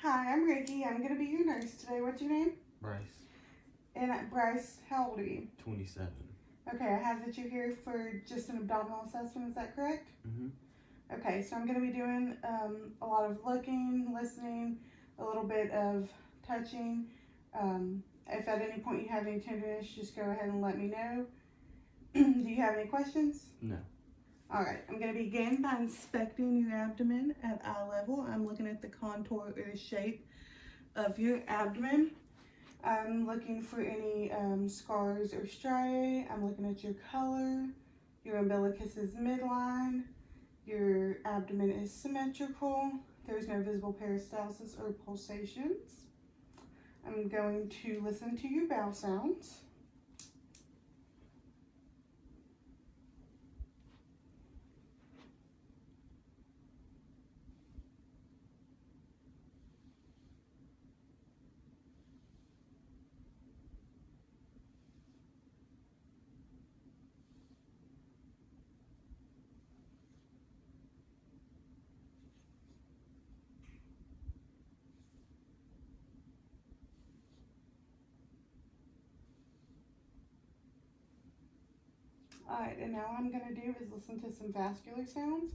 Hi, I'm Ricky. I'm going to be your nurse today. What's your name? Bryce, And Bryce, how old are you? 27. Okay, I have that you're here for just an abdominal assessment. Is that correct? Mm-hmm. Okay, so I'm going to be doing a lot of looking, listening, a little bit of touching. If at any point you have any tenderness, just go ahead and let me know. Do you have any questions? No. All right, I'm going to begin by inspecting your abdomen at eye level. I'm looking at the contour or the shape of your abdomen. I'm looking for any scars or striae. I'm looking at your color. Your umbilicus is midline. Your abdomen is symmetrical. There's no visible peristalsis or pulsations. I'm going to listen to your bowel sounds. Alright, and now what I'm going to do is listen to some vascular sounds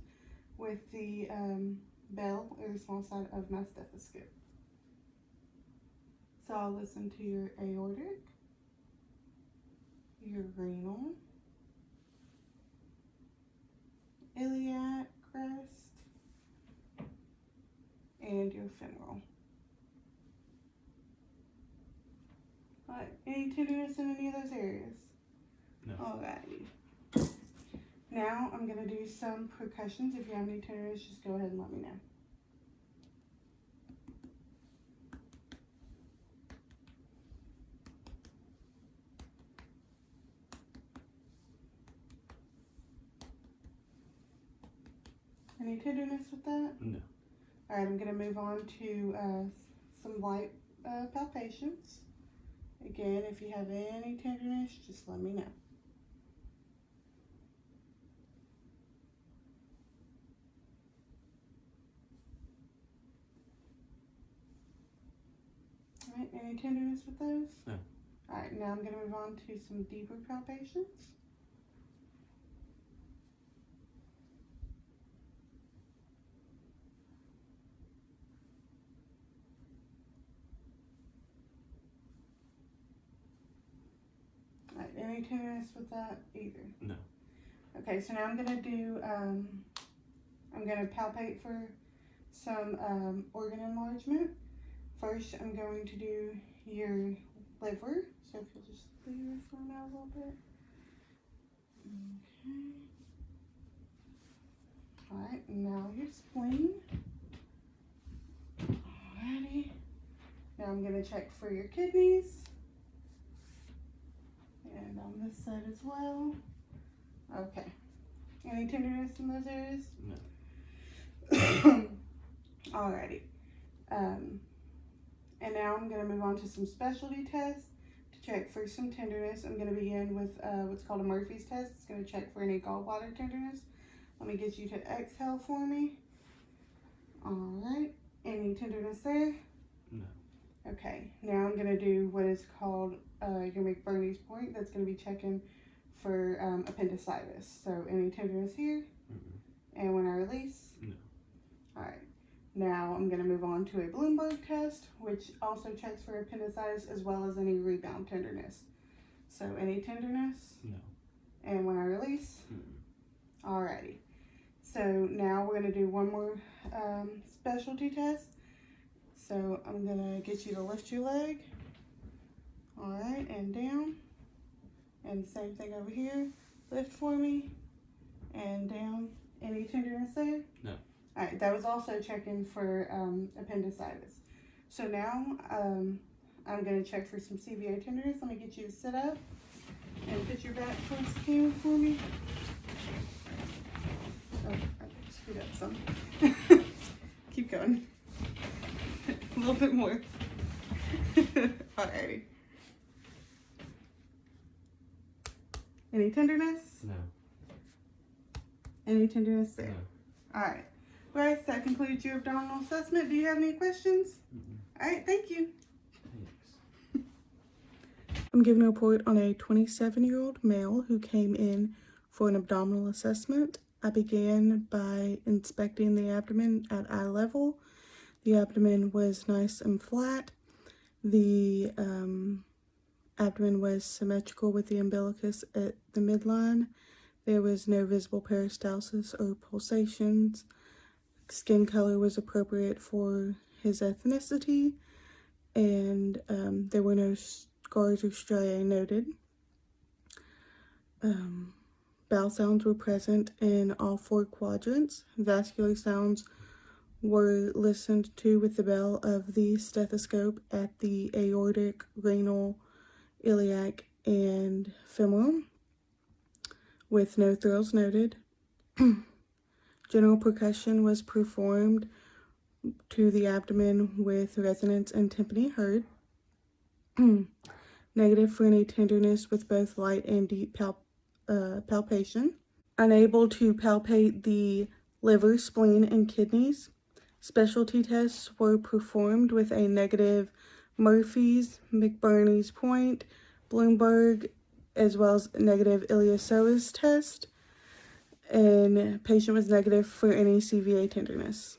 with the bell or the small side of my stethoscope. So I'll listen to your aortic, your renal, iliac crest, and your femoral. Alright, any tenderness in any of those areas? No. Alrighty. Now I'm going to do some percussions. If you have any tenderness, just go ahead and let me know. Any tenderness with that? No. Alright, I'm going to move on to some light palpations. Again, if you have any tenderness, just let me know. Alright, any tenderness with those? No. Alright, now I'm going to move on to some deeper palpations. Alright, any tenderness with that either? No. Okay, so now I'm going to do, I'm going to palpate for some organ enlargement. First, I'm going to do your liver. So if you'll just leave this one out a little bit. Okay. Alright, now your spleen. Alrighty. Now I'm going to check for your kidneys. And on this side as well. Okay. Any tenderness in those areas? No. Alrighty. And now I'm going to move on to some specialty tests to check for some tenderness. I'm going to begin with what's called a Murphy's test. It's going to check for any gallbladder tenderness. Let me get you to exhale for me. Alright. Any tenderness there? No. Okay. Now I'm going to do what is called your McBurney's point. That's going to be checking for appendicitis. So any tenderness here? Mm-mm. And when I release? No. Alright. Now I'm going to move on to a Bloomberg test, which also checks for appendicitis as well as any rebound tenderness. So any tenderness? No. And when I release? Mm-mm. Alrighty. So now we're going to do one more specialty test. So I'm going to get you to lift your leg. Alright, and down. And same thing over here. Lift for me. And down. Any tenderness there? No. Alright, that was also checking for appendicitis. So now I'm going to check for some CVA tenderness. Let me get you to sit up and put your back towards the camera for me. Oh, I screwed up some. Keep going. A little bit more. Alrighty. Any tenderness? No. Any tenderness there? No. Alright. Bryce, that concludes your abdominal assessment. Do you have any questions? All right, thank you. Thanks. I'm giving a report on a 27-year-old male who came in for an abdominal assessment. I began by inspecting the abdomen at eye level. The abdomen was nice and flat. The abdomen was symmetrical with the umbilicus at the midline. There was no visible peristalsis or pulsations. Skin color was appropriate for his ethnicity, and there were no scars or striae noted. Bowel sounds were present in all 4 quadrants. Vascular sounds were listened to with the bell of the stethoscope at the aortic, renal, iliac, and femoral, with no thrills noted. General percussion was performed to the abdomen with resonance and tympany heard. Negative for any tenderness with both light and deep palpation. Unable to palpate the liver, spleen, and kidneys. Specialty tests were performed with a negative Murphy's, McBurney's point, Bloomberg, as well as negative Iliopsoas test. And patient was negative for any CVA tenderness.